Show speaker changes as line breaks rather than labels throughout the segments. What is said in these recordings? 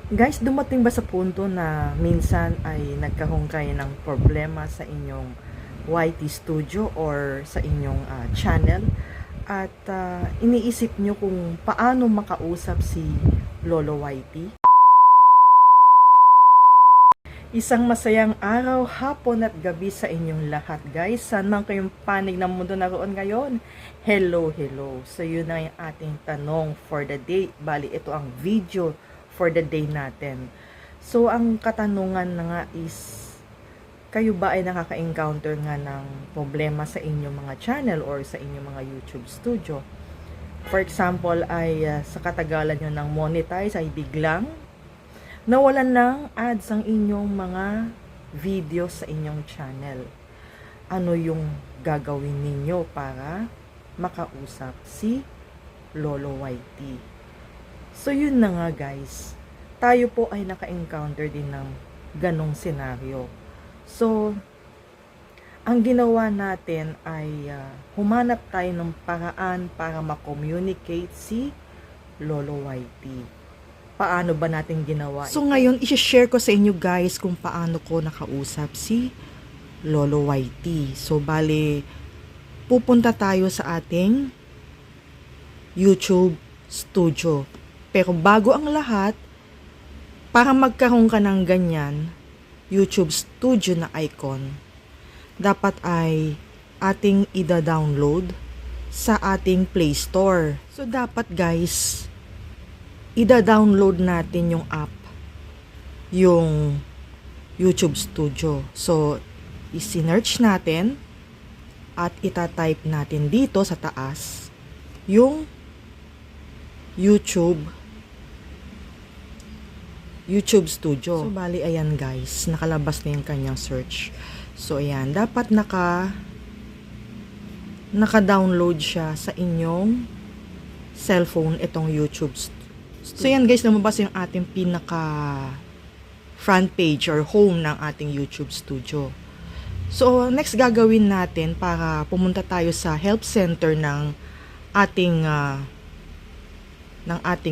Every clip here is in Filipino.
Guys, dumating ba sa punto na minsan ay nagkaroon kayo ng problema sa inyong YT studio or sa inyong channel at iniisip nyo kung paano makausap si Lolo YT? Isang masayang araw, hapon at gabi sa inyong lahat, guys. Saan man kayong panig ng mundo naroon ngayon? Hello, hello. So, yun na yung ating tanong for the day. Bali, ito ang video for the day natin. So, ang katanungan na nga is, kayo ba ay nakaka-encounter nga ng problema sa inyong mga channel or sa inyong mga YouTube studio? For example, ay sa katagalan nyo ng monetize ay biglang nawalan ng ads ang inyong mga video sa inyong channel. Ano yung gagawin ninyo para makausap si Lolo YT? So yun na nga guys, tayo po ay naka-encounter din ng ganong senaryo. So, ang ginawa natin ay humanap tayo ng paraan para ma-communicate si Lolo YT. Paano ba natin ginawa? So ngayon, i-share ko sa inyo guys kung paano ko nakausap si Lolo YT. So bale, pupunta tayo sa ating YouTube studio. Pero bago ang lahat, para magkaroon ka ng ganyan, YouTube studio na icon, dapat ay ating ida-download sa ating Play Store. So dapat guys, ida-download natin yung app, yung YouTube Studio. So, isi-search natin at ita-type natin dito sa taas yung YouTube Studio. So, bali, ayan guys, nakalabas na yung kanyang search. So, ayan, dapat naka-download siya sa inyong cellphone, itong YouTube Studio. So yan guys, lumabas yung ating pinaka front page or home ng ating YouTube studio. So next gagawin natin para pumunta tayo sa help center ng ating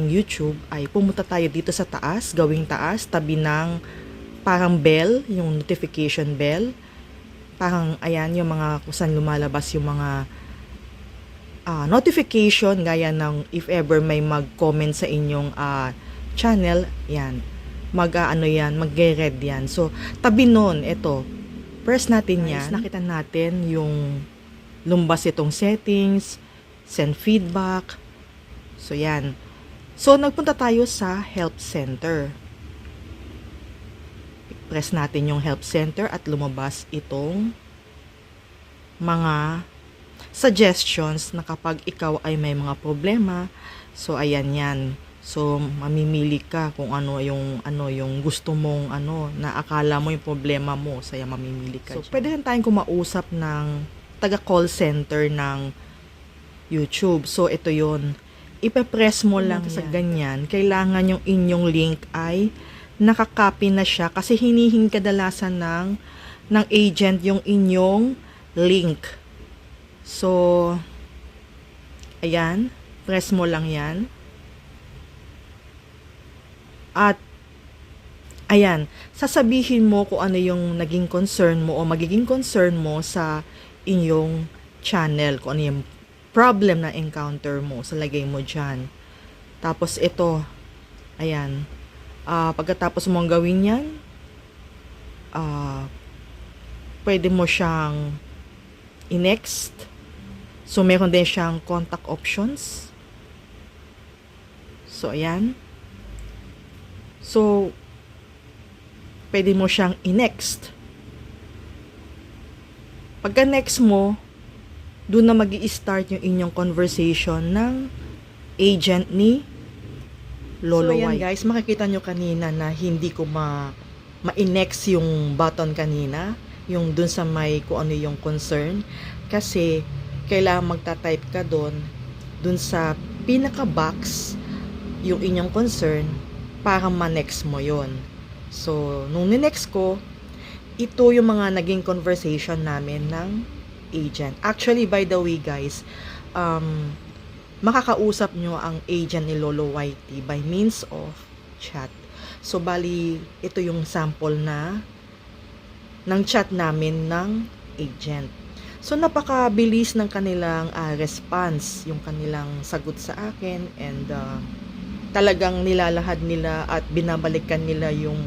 YouTube ay pumunta tayo dito sa taas, gawing taas, tabi ng parang bell, yung notification bell. Parang ayan yung mga kung saan lumalabas yung mga notification gaya ng if ever may mag-comment sa inyong channel, yan. Magre-red yan. So, tabi nun, ito. Press natin yan. Nakita natin yung lumbas itong settings, send feedback. So, yan. So, nagpunta tayo sa help center. Press natin yung help center at lumabas itong mga suggestions na kapag ikaw ay may mga problema, so ayan yan. So mamimili ka kung ano yung gusto mong na akala mo yung problema mo, saya mamimili ka. So pwede rin tayong kumausap ng taga call center ng YouTube. So ito yon. Ipe-press mo lang sa ganyan. Kailangan yung inyong link ay nakakopy na siya kasi hinihingi kadalasan ng agent yung inyong link. So, ayan, press mo lang yan. At, ayan, sasabihin mo kung ano yung naging concern mo o magiging concern mo sa inyong channel, kung ano yung problem na encounter mo, sa lagay mo dyan. Tapos ito, ayan, pagkatapos mong gawin yan, pwede mo siyang i-next. So, meron din siyang contact options. So, ayan. So, pwede mo siyang i-next. Pagka next mo, doon na magi-start yung inyong conversation ng agent ni Lolo YT. So, ayan guys, makikita nyo kanina na hindi ko ma-next yung button kanina. Yung dun sa may kung ano yung concern. Kasi, kailangan magta-type ka dun sa pinaka-box yung inyong concern para ma-next mo yon. So, nung ni-next ko, ito yung mga naging conversation namin ng agent. Actually, by the way guys, makakausap nyo ang agent ni Lolo YT by means of chat. So bali, ito yung sample ng chat namin ng agent. So napakabilis ng kanilang response, yung kanilang sagot sa akin, and talagang nilalahad nila at binabalikan nila yung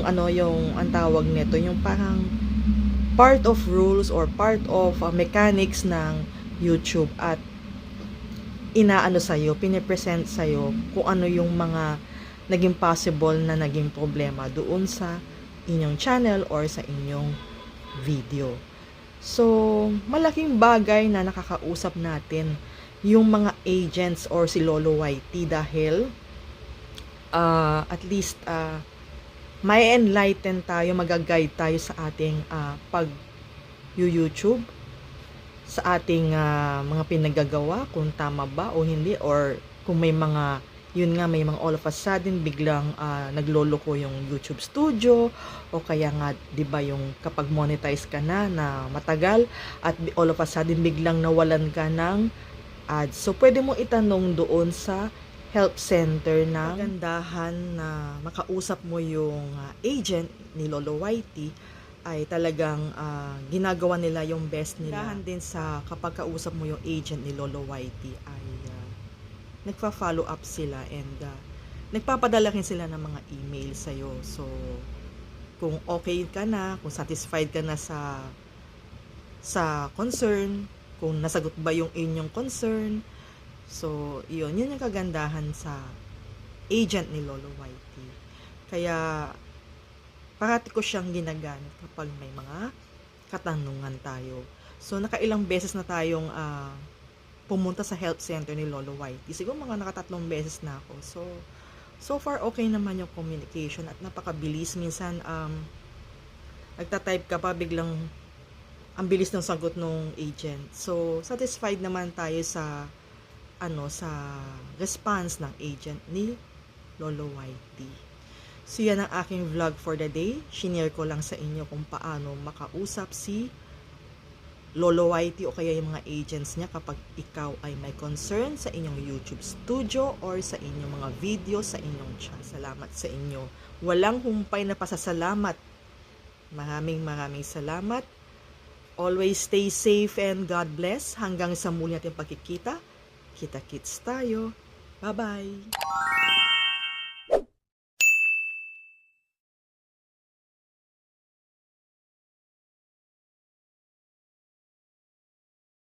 ang tawag nito, yung parang part of rules or part of mechanics ng YouTube, at pinipresent sa'yo kung ano yung mga naging possible na naging problema doon sa inyong channel or sa inyong video. So, malaking bagay na nakakausap natin yung mga agents or si Lolo YT, dahil at least may enlighten tayo, mag-guide tayo sa ating pag-YouTube, sa ating mga pinagagawa, kung tama ba o hindi, or kung may mga may mga all of a sudden biglang nagloloko yung YouTube Studio, o kaya nga 'di ba yung kapag monetize ka na matagal at all of a sudden biglang nawalan ka ng ads. So pwede mo itanong doon sa help center na kagandahan na makausap mo yung agent ni Lolo YT ay talagang ginagawa nila yung best nila. Dahan din sa kapag kausap mo yung agent ni Lolo YT ay nagpa-follow up sila, and nagpapadala rin sila ng mga email sa'yo. So, kung okay ka na, kung satisfied ka na sa concern, kung nasagot ba yung inyong concern. So, yun yung kagandahan sa agent ni Lolo YT. Kaya, parati ko siyang ginagamit kapag may mga katanungan tayo. So, nakailang beses na tayong pumunta sa health center ni Lolo YT. Siguro mga nakatatlong beses na ako. So far, okay naman yung communication at napakabilis. Minsan, nagtatype ka pa, biglang ang bilis ng sagot ng agent. So, satisfied naman tayo sa response ng agent ni Lolo YT. So, yan ang aking vlog for the day. Shinare ko lang sa inyo kung paano makausap si Lolo YT o kaya yung mga agents niya kapag ikaw ay may concern sa inyong YouTube Studio or sa inyong mga video sa inyong chat. Salamat sa inyo. Walang humpay na pasasalamat. Maraming salamat. Always stay safe and God bless. Hanggang sa muli natin pagkikita. Kita-kits tayo. Bye-bye.